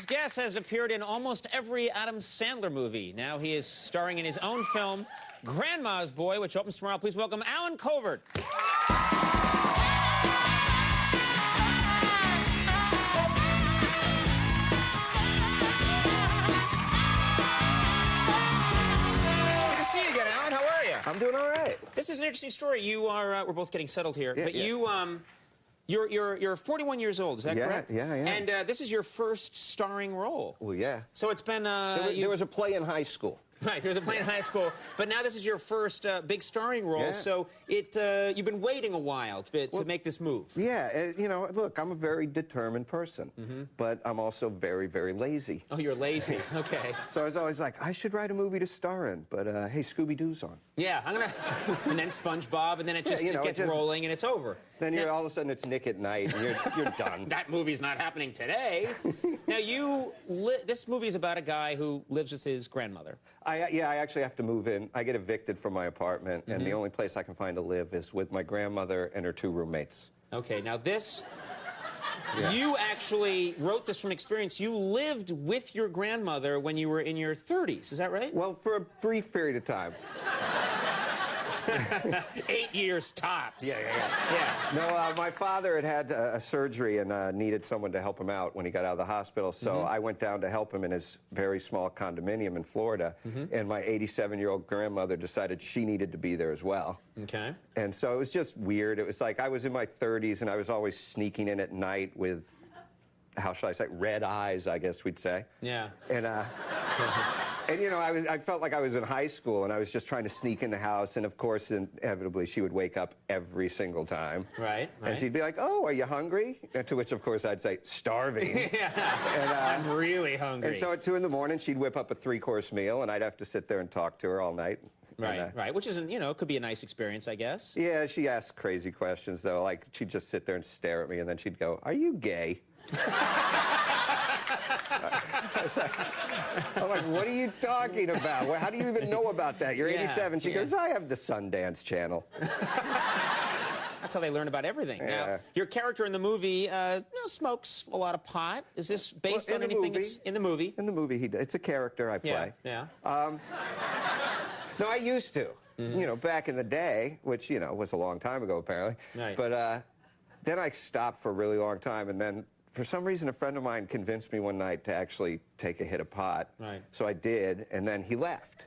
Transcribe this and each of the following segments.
next guest has appeared in almost every Adam Sandler movie. Now he is starring in his own film, Grandma's Boy, which opens tomorrow. Please welcome Alan Covert. I'm doing all right. This is an interesting story. You are, we're both getting settled here, but you're 41 years old, is that correct? Yeah. And this is your first starring role. Well, yeah. So it's been... there was a play in high school. Right, there was a play in high school, but now this is your first big starring role, so you've been waiting a while to make this move. Yeah, you know, look, I'm a very determined person, but I'm also very, very lazy. Oh, you're lazy, okay. So I was always like, I should write a movie to star in, but hey, Scooby-Doo's on. Yeah, I'm gonna... and then SpongeBob, and then it just it gets rolling, and it's over. Then you're all of a sudden it's Nick at Night, and you're done. That movie's not happening today. Now, this movie is about a guy who lives with his grandmother. I actually have to move in. I get evicted from my apartment, and the only place I can find to live is with my grandmother and her 2 roommates. Okay, now this... You actually wrote this from experience. You lived with your grandmother when you were in your 30s, is that right? Well, for a brief period of time. 8 years tops. Yeah. No, my father had a surgery and needed someone to help him out when he got out of the hospital, so I went down to help him in his very small condominium in Florida, and my 87-year-old grandmother decided she needed to be there as well. Okay. And so it was just weird. It was like I was in my 30s, and I was always sneaking in at night with, how shall I say, red eyes, I guess we'd say. Yeah. And, and you know, I felt like I was in high school, and I was just trying to sneak in the house, and of course, inevitably, she would wake up every single time. Right. And she'd be like, oh, are you hungry? And to which, of course, I'd say, starving. And, I'm really hungry. And so at 2 in the morning, she'd whip up a 3-course meal, and I'd have to sit there and talk to her all night. Right, which isn't, you know, could be a nice experience, I guess. Yeah, she asked crazy questions, though. Like, she'd just sit there and stare at me, and then she'd go, are you gay? I'm like, what are you talking about? How do you even know about that? You're 87. She goes, I have the Sundance Channel. That's how they learn about everything. Yeah. Now, your character in the movie smokes a lot of pot. Is this based on anything that's in the movie? In the movie, it's a character I play. Yeah. No, I used to. You know, back in the day, which, you know, was a long time ago, apparently. Right. But then I stopped for a really long time, and then for some reason, a friend of mine convinced me one night to actually take a hit of pot. Right. So I did, and then he left.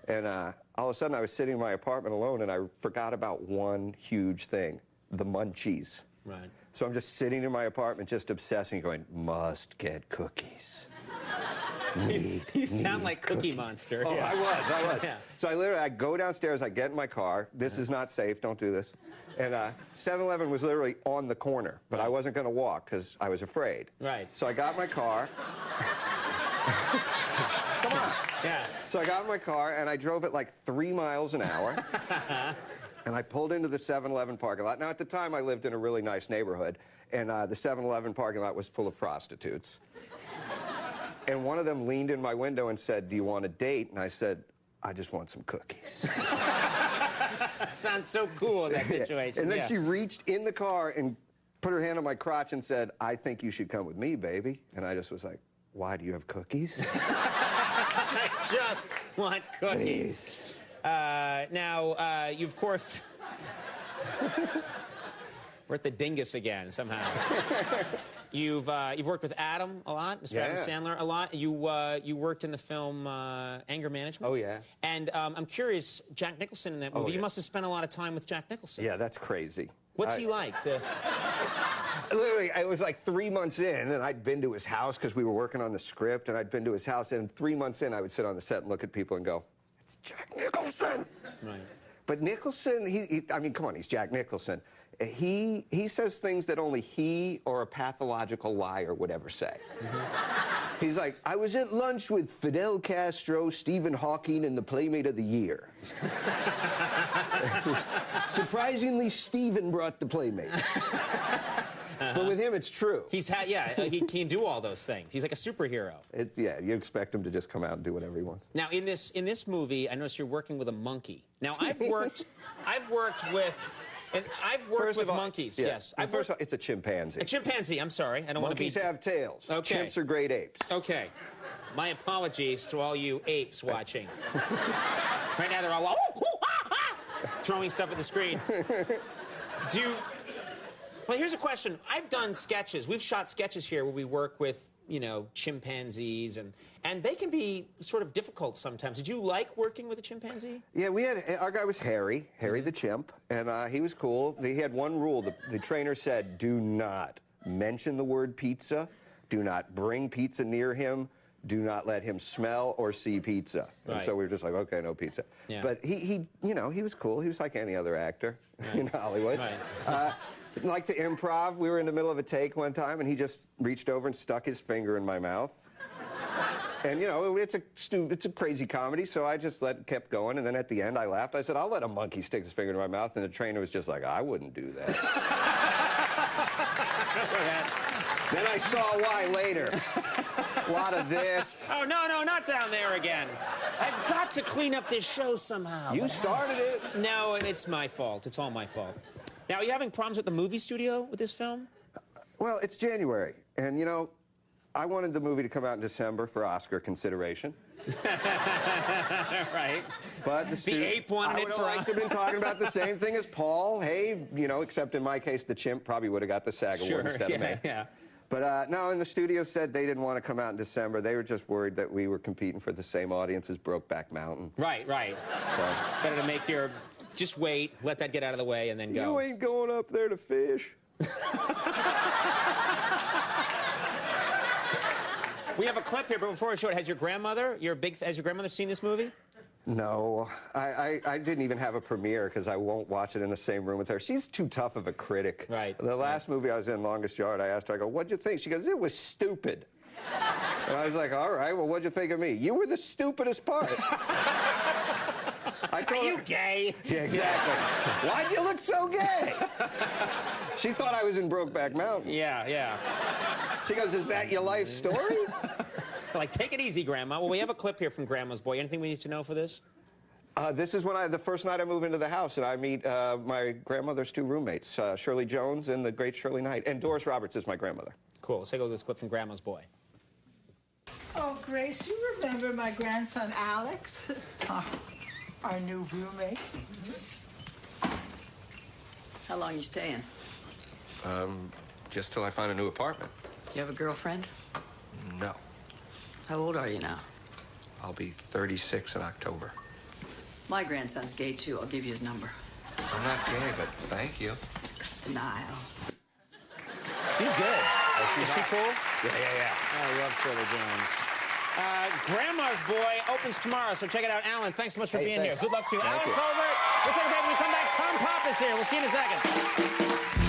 And all of a sudden, I was sitting in my apartment alone, and I forgot about one huge thing, the munchies. Right. So I'm just sitting in my apartment, just obsessing, going, must get cookies. You sound like Cookie Monster. Oh, yeah. I was. Yeah. So I go downstairs, I get in my car. This is not safe, don't do this. And 7-Eleven was literally on the corner, but I wasn't going to walk because I was afraid. Right. So I got my car. Come on. Yeah. So I got in my car, and I drove it like 3 miles an hour. And I pulled into the 7-Eleven parking lot. Now, at the time, I lived in a really nice neighborhood, and the 7-Eleven parking lot was full of prostitutes. And one of them leaned in my window and said, do you want a date? And I said, I just want some cookies. Sounds so cool in that situation. And then she reached in the car and put her hand on my crotch and said, I think you should come with me, baby. And I just was like, why, do you have cookies? I just want cookies. Now, you, of course... We're at the dingus again, somehow. You've worked with Adam a lot, Mr. Adam Sandler a lot. You worked in the film Anger Management. Oh, yeah. And I'm curious, Jack Nicholson in that movie, you must have spent a lot of time with Jack Nicholson. Yeah, that's crazy. What's he like? Literally, I was like 3 months in, and I'd been to his house because we were working on the script, and I'd been to his house, and 3 months in, I would sit on the set and look at people and go, it's Jack Nicholson. Right. But Nicholson, I mean, come on, he's Jack Nicholson. He says things that only he or a pathological liar would ever say. He's like, I was at lunch with Fidel Castro, Stephen Hawking, and the Playmate of the Year. Surprisingly, Stephen brought the Playmate. But with him, it's true. He can do all those things. He's like a superhero. Yeah, you expect him to just come out and do whatever he wants. Now, in this movie, I noticed you're working with a monkey. Now, I've worked with And I've worked with monkeys, yes. First of all, it's a chimpanzee. A chimpanzee, I'm sorry. I don't want to be... Monkeys have tails. Okay. Chimps are great apes. Okay. My apologies to all you apes watching. Right now they're all throwing stuff at the screen. Well, here's a question. I've done sketches. We've shot sketches here where we work with, you know, chimpanzees, and they can be sort of difficult sometimes. Did you like working with a chimpanzee? Yeah, our guy was Harry the chimp, and he was cool. He had one rule. The trainer said, do not mention the word pizza, do not bring pizza near him, do not let him smell or see pizza. Right. And so we were just like, okay, no pizza. Yeah. But he, you know, he was cool. He was like any other actor in Hollywood. Right. Like the improv, we were in the middle of a take one time, and he just reached over and stuck his finger in my mouth. And, you know, it's a crazy comedy, so I just kept going, and then at the end I laughed. I said, I'll let a monkey stick his finger in my mouth, and the trainer was just like, I wouldn't do that. Then I saw why later. A lot of this. Oh, no, not down there again. I've got to clean up this show somehow. You started it. No, and it's my fault. It's all my fault. Now, are you having problems with the movie studio with this film? Well, it's January, and, you know, I wanted the movie to come out in December for Oscar consideration. Right. But the ape wanted it for... I would have liked to have been talking about the same thing as Paul. Hey, you know, except in my case, the chimp probably would have got the SAG award instead of me. Yeah. But no, and the studio said they didn't want to come out in December. They were just worried that we were competing for the same audience as Brokeback Mountain. Right. So. Better to make your... Just wait, let that get out of the way, and then go. You ain't going up there to fish. We have a clip here, but before I show it, has your grandmother seen this movie? No, I didn't even have a premiere because I won't watch it in the same room with her. She's too tough of a critic. Right. The last movie I was in, Longest Yard, I asked her, I go, what'd you think? She goes, it was stupid. And I was like, all right, well, what'd you think of me? You were the stupidest part. Are you gay? Yeah, exactly. Why'd you look so gay? She thought I was in Brokeback Mountain. Yeah. She goes, is that your life story? Like, take it easy, Grandma. Well, we have a clip here from Grandma's Boy. Anything we need to know for this? This is when the first night I move into the house, and I meet my grandmother's two roommates, Shirley Jones and the great Shirley Knight. And Doris Roberts is my grandmother. Cool. Let's take a look at this clip from Grandma's Boy. Oh, Grace, you remember my grandson, Alex? Our new roommate. How long you staying? Just till I find a new apartment. Do you have a girlfriend? No. How old are you now? I'll be 36 in October. My grandson's gay, too. I'll give you his number. I'm not gay, but thank you. Denial. She's good. Is she cool? Yeah. I love Shirley Jones. Grandma's Boy opens tomorrow, so check it out. Alan, thanks so much for being here. Good luck to you. Alan Covert. We'll take a break when we come back. Tom Pop is here. We'll see you in a second.